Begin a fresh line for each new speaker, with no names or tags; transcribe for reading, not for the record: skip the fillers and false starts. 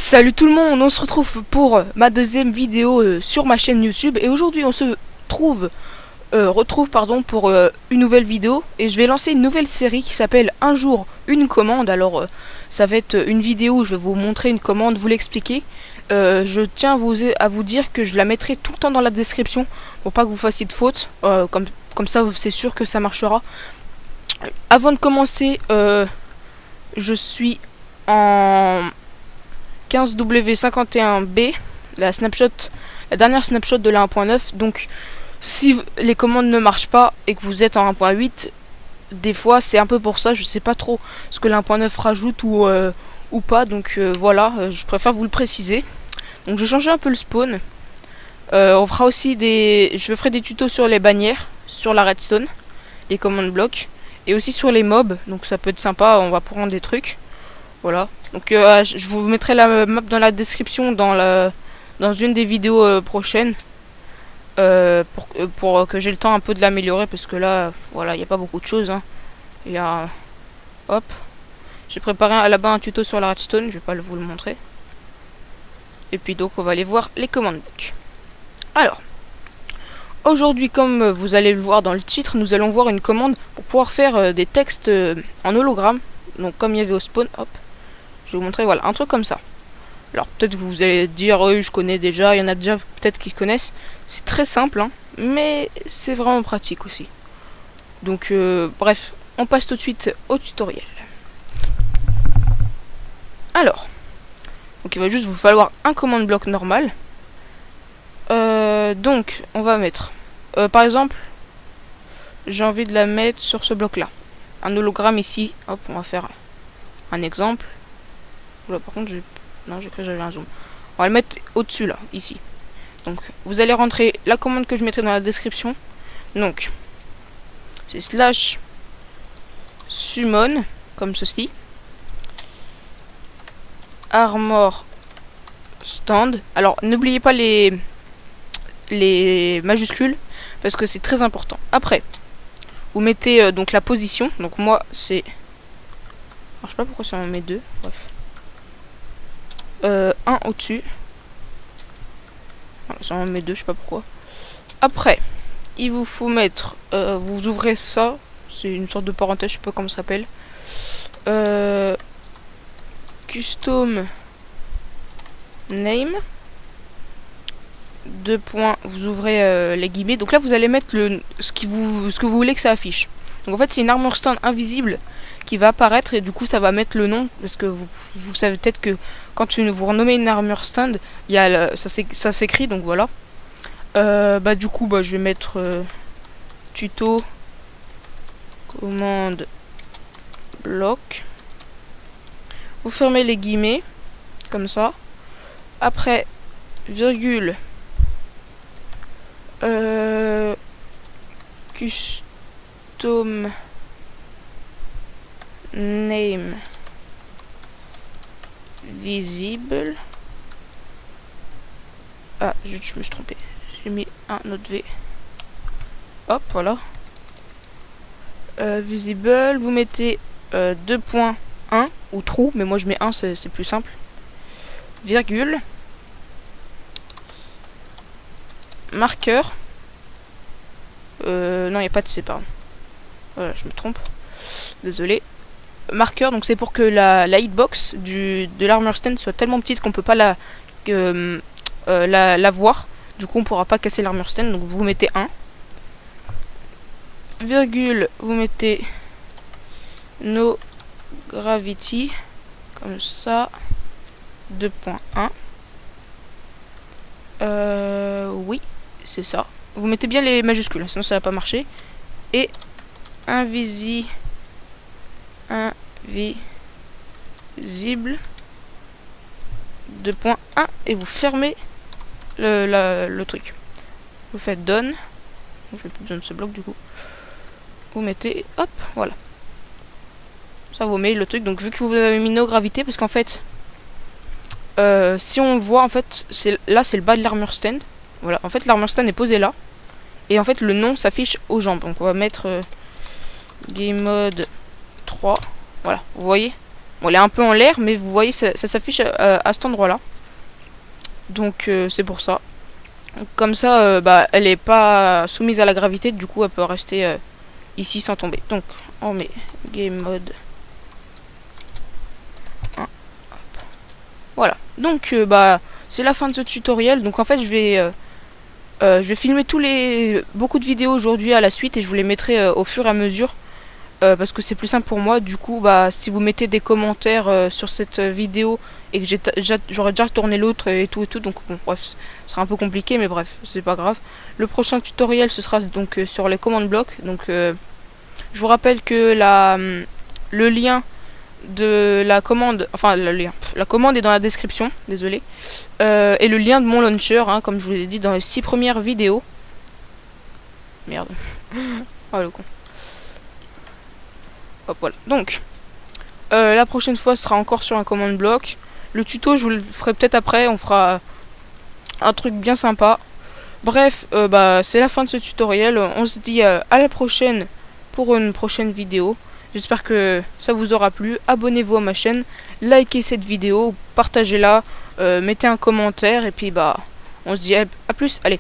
Salut tout le monde, on se retrouve pour ma deuxième vidéo sur ma chaîne YouTube et aujourd'hui on se retrouve pour une nouvelle vidéo et je vais lancer une nouvelle série qui s'appelle Un jour une commande. Alors ça va être une vidéo où je vais vous montrer une commande, vous l'expliquer. Je tiens à vous dire que je la mettrai tout le temps dans la description pour pas que vous fassiez de fautes, comme ça c'est sûr que ça marchera. Avant de commencer, je suis en 15W51B, la dernière snapshot de la 1.9. Donc si les commandes ne marchent pas et que vous êtes en 1.8, des fois c'est un peu pour ça. Je sais pas trop ce que la 1.9 rajoute ou pas, donc voilà, je préfère vous le préciser. Donc je vais changer un peu le spawn. On fera aussi je ferai des tutos sur les bannières, sur la redstone, les commandes blocs et aussi sur les mobs, donc ça peut être sympa, on va prendre des trucs. Voilà, donc je vous mettrai la map dans la description dans une des vidéos prochaines, pour que j'ai le temps un peu de l'améliorer, parce que là, voilà, il n'y a pas beaucoup de choses, hein. Il y a... Hop, j'ai préparé là-bas un tuto sur la redstone, je vais pas vous le montrer. Et puis donc on va aller voir les commandes blocs. Alors, aujourd'hui, comme vous allez le voir dans le titre, nous allons voir une commande pour pouvoir faire des textes en hologramme. Donc comme il y avait au spawn, hop. Je vais vous montrer, voilà, un truc comme ça. Alors peut-être que vous allez dire, oui, je connais déjà, il y en a déjà peut-être qui connaissent. C'est très simple, hein, mais c'est vraiment pratique aussi. Donc bref, on passe tout de suite au tutoriel. Alors, donc il va juste vous falloir un command block normal. Donc on va mettre, par exemple, j'ai envie de la mettre sur ce bloc là. Un hologramme ici, hop, on va faire un exemple. Là, par contre, j'ai cru que j'avais un zoom. On va le mettre au-dessus, là, ici. Donc, vous allez rentrer la commande que je mettrai dans la description. Donc, c'est slash summon, comme ceci. Armor stand. Alors, n'oubliez pas les majuscules, parce que c'est très important. Après, vous mettez donc la position. Donc, moi, c'est... Alors, je sais pas pourquoi ça m'en met deux. Bref. Un au-dessus. Voilà, ça en met deux, je sais pas pourquoi. Après, il vous faut mettre... vous ouvrez ça. C'est une sorte de parenthèse, je sais pas comment ça s'appelle. Custom name. Deux points, vous ouvrez les guillemets. Donc là, vous allez mettre ce que vous voulez que ça affiche. Donc en fait, c'est une armor stand invisible qui va apparaître et du coup ça va mettre le nom, parce que vous savez peut-être que quand vous renommez une armor stand, il y a ça s'écrit, donc voilà. Du coup je vais mettre tuto commande bloc. Vous fermez les guillemets comme ça. Après virgule custom name visible. Ah, je me suis trompé. J'ai mis un autre V. Hop, voilà. Visible, vous mettez 2.1 ou trou, mais moi je mets 1, c'est plus simple. Virgule. Marqueur. Non, il n'y a pas de C, pardon. Voilà, je me trompe. Désolé. Marqueur, donc c'est pour que la hitbox de l'armor stand soit tellement petite qu'on peut pas la voir. Du coup on pourra pas casser l'armor stand, donc vous mettez 1. Virgule, vous mettez no gravity, comme ça. 2.1. Oui, c'est ça. Vous mettez bien les majuscules, sinon ça va pas marcher. Et invisible 2.1 et vous fermez le truc. Vous faites done. Je n'ai plus besoin de ce bloc du coup. Vous mettez, hop, voilà. Ça vous met le truc. Donc vu que vous avez mis no gravité, parce qu'en fait, si on le voit, en fait, là c'est le bas de l'armor stand. Voilà, en fait l'armor stand est posé là. Et en fait le nom s'affiche aux jambes. Donc on va mettre game mode 3. Voilà, vous voyez. Bon, elle est un peu en l'air, mais vous voyez, ça s'affiche à cet endroit-là. Donc c'est pour ça. Comme ça, bah, elle est pas soumise à la gravité, du coup elle peut rester ici sans tomber. Donc on met game mode 1. Voilà. Donc bah c'est la fin de ce tutoriel. Donc en fait je vais filmer beaucoup de vidéos aujourd'hui à la suite et je vous les mettrai au fur et à mesure. Parce que c'est plus simple pour moi. Du coup, bah, si vous mettez des commentaires sur cette vidéo et que j'aurais déjà tourné l'autre et tout, donc bon, bref, ce sera un peu compliqué, mais bref, c'est pas grave. Le prochain tutoriel, ce sera donc sur les commandes blocs. Donc, je vous rappelle que le lien de la commande, enfin la commande est dans la description, désolé, et le lien de mon launcher, hein, comme je vous l'ai dit dans les 6 premières vidéos. Merde. Oh le con. Hop, voilà. Donc, la prochaine fois sera encore sur un command block. Le tuto, je vous le ferai peut-être après. On fera un truc bien sympa. Bref, bah, c'est la fin de ce tutoriel. On se dit à la prochaine pour une prochaine vidéo. J'espère que ça vous aura plu. Abonnez-vous à ma chaîne. Likez cette vidéo. Partagez-la. Mettez un commentaire. Et puis, bah, on se dit à plus. Allez.